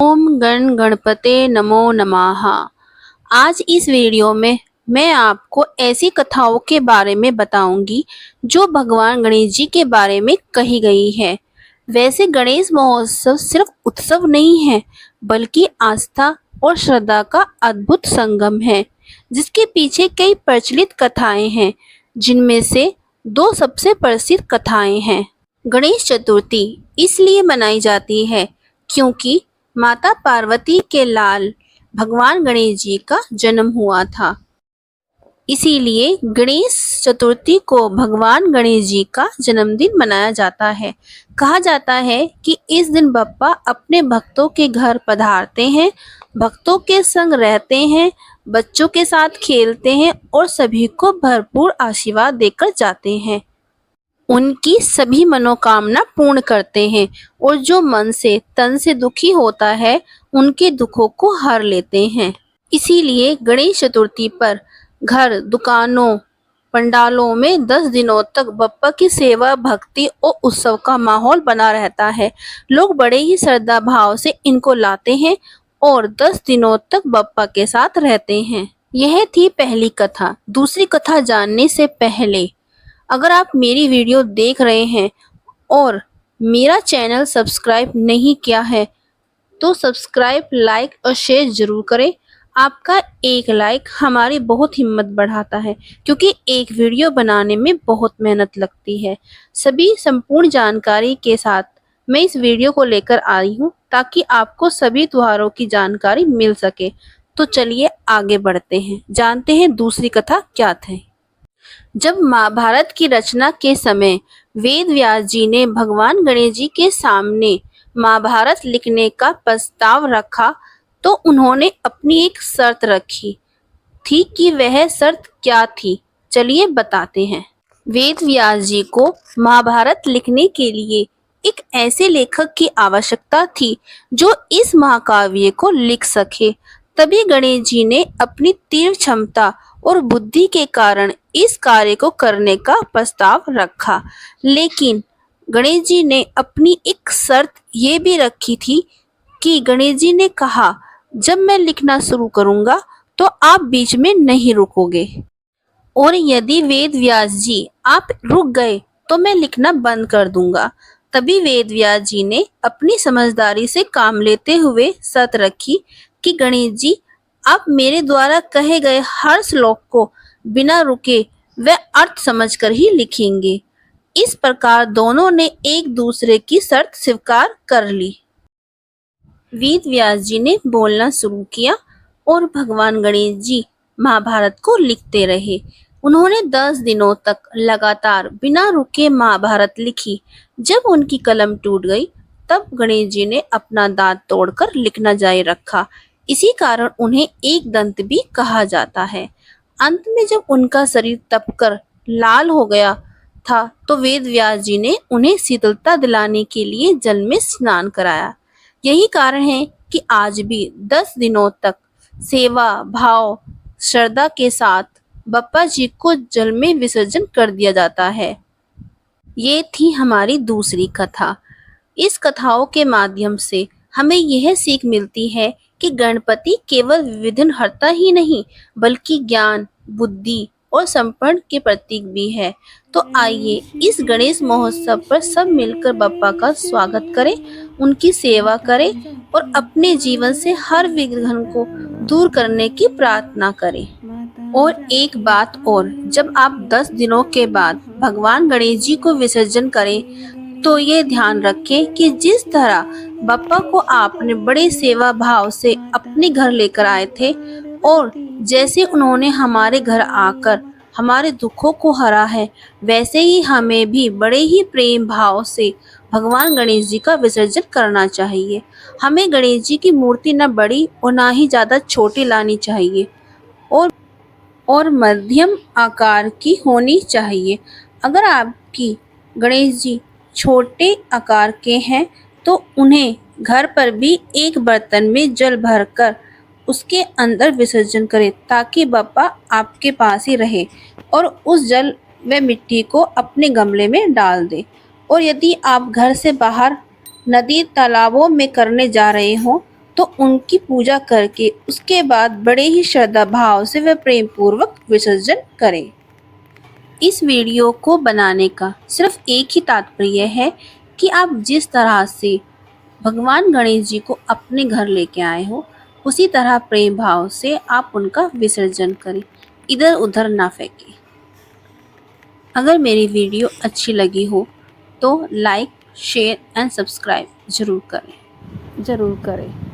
ओम गण गणपते नमो नमः। आज इस वीडियो में मैं आपको ऐसी कथाओं के बारे में बताऊंगी जो भगवान गणेश जी के बारे में कही गई है। वैसे गणेश महोत्सव सिर्फ उत्सव नहीं है, बल्कि आस्था और श्रद्धा का अद्भुत संगम है, जिसके पीछे कई प्रचलित कथाएं हैं, जिनमें से दो सबसे प्रसिद्ध कथाएं हैं। गणेश चतुर्थी इसलिए मनाई जाती है क्योंकि माता पार्वती के लाल भगवान गणेश जी का जन्म हुआ था। इसीलिए गणेश चतुर्थी को भगवान गणेश जी का जन्मदिन मनाया जाता है। कहा जाता है कि इस दिन बप्पा अपने भक्तों के घर पधारते हैं, भक्तों के संग रहते हैं, बच्चों के साथ खेलते हैं और सभी को भरपूर आशीर्वाद देकर जाते हैं। उनकी सभी मनोकामना पूर्ण करते हैं और जो मन से तन से दुखी होता है, उनके दुखों को हर लेते हैं। इसीलिए गणेश चतुर्थी पर घर, दुकानों, पंडालों में 10 दिनों तक बप्पा की सेवा, भक्ति और उत्सव का माहौल बना रहता है। लोग बड़े ही श्रद्धा भाव से इनको लाते हैं और 10 दिनों तक बप्पा के साथ रहते हैं। यह थी पहली कथा। दूसरी कथा जानने से पहले अगर आप मेरी वीडियो देख रहे हैं और मेरा चैनल सब्सक्राइब नहीं किया है, तो सब्सक्राइब, लाइक और शेयर जरूर करें। आपका एक लाइक हमारी बहुत हिम्मत बढ़ाता है, क्योंकि एक वीडियो बनाने में बहुत मेहनत लगती है। सभी संपूर्ण जानकारी के साथ मैं इस वीडियो को लेकर आई हूँ, ताकि आपको सभी त्योहारों की जानकारी मिल सके। तो चलिए आगे बढ़ते हैं, जानते हैं दूसरी कथा क्या थी। जब महाभारत की रचना के समय वेद व्यास जी ने भगवान गणेश जी के सामने महाभारत लिखने का प्रस्ताव रखा, तो उन्होंने अपनी एक शर्त रखी थी कि वह शर्त क्या थी, चलिए बताते हैं। वेद व्यास जी को महाभारत लिखने के लिए एक ऐसे लेखक की आवश्यकता थी जो इस महाकाव्य को लिख सके। तभी गणेश जी ने अपनी तीव्र क्षमता और बुद्धि के कारण इस कार्य को करने का प्रस्ताव रखा। लेकिन गणेश जी ने अपनी एक शर्त ये भी रखी थी कि गणेश जी ने कहा, जब मैं लिखना शुरू करूंगा तो आप बीच में नहीं रुकोगे, और यदि वेद व्यास जी आप रुक गए तो मैं लिखना बंद कर दूंगा। तभी वेद व्यास जी ने अपनी समझदारी से काम लेते हुए शर्त रखी कि गणेश जी आप मेरे द्वारा कहे गए हर श्लोक को बिना रुके व अर्थ समझकर ही लिखेंगे। इस प्रकार दोनों ने एक दूसरे की शर्त स्वीकार कर ली। वेद व्यास जी ने बोलना शुरू किया और भगवान गणेश जी महाभारत को लिखते रहे। उन्होंने 10 दिनों तक लगातार बिना रुके महाभारत लिखी। जब उनकी कलम टूट गई, तब गणेश जी ने अपना दांत तोड़कर लिखना जारी रखा। इसी कारण उन्हें एक दंत भी कहा जाता है। अंत में जब उनका शरीर तपकर लाल हो गया था, तो वेद व्यास जी ने उन्हें शीतलता दिलाने के लिए जल में स्नान कराया। यही कारण है कि आज भी 10 दिनों तक सेवा भाव, श्रद्धा के साथ बप्पा जी को जल में विसर्जन कर दिया जाता है। ये थी हमारी दूसरी कथा। इस कथाओं के माध्यम से हमें यह सीख मिलती है कि गणपति केवल विघ्नहर्ता ही नहीं, बल्कि ज्ञान, बुद्धि और समर्पण के प्रतीक भी है। तो आइए इस गणेश महोत्सव पर सब मिलकर बप्पा का स्वागत करें, उनकी सेवा करें और अपने जीवन से हर विघ्न को दूर करने की प्रार्थना करें। और एक बात और, जब आप 10 दिनों के बाद भगवान गणेश जी को विसर्जन करें, तो ये ध्यान रखें कि जिस तरह बप्पा को आपने बड़े सेवा भाव से अपने घर लेकर आए थे, और जैसे उन्होंने हमारे घर आकर हमारे दुखों को हरा है, वैसे ही हमें भी बड़े ही प्रेम भाव से भगवान गणेश जी का विसर्जन करना चाहिए। हमें गणेश जी की मूर्ति न बड़ी और ना ही ज्यादा छोटी लानी चाहिए, और मध्यम आकार की होनी चाहिए। अगर आपकी गणेश जी छोटे आकार के हैं, तो उन्हें घर पर भी एक बर्तन में जल भरकर उसके अंदर विसर्जन करें, ताकि बप्पा आपके पास ही रहे, और उस जल व मिट्टी को अपने गमले में डाल दे। और यदि आप घर से बाहर नदी, तालाबों में करने जा रहे हो, तो उनकी पूजा करके उसके बाद बड़े ही श्रद्धा भाव से व प्रेम पूर्वक विसर्जन करें। इस वीडियो को बनाने का सिर्फ एक ही तात्पर्य है कि आप जिस तरह से भगवान गणेश जी को अपने घर लेके आए हो, उसी तरह प्रेम भाव से आप उनका विसर्जन करें, इधर उधर ना फेंकें। अगर मेरी वीडियो अच्छी लगी हो तो लाइक, शेयर एंड सब्सक्राइब ज़रूर करें।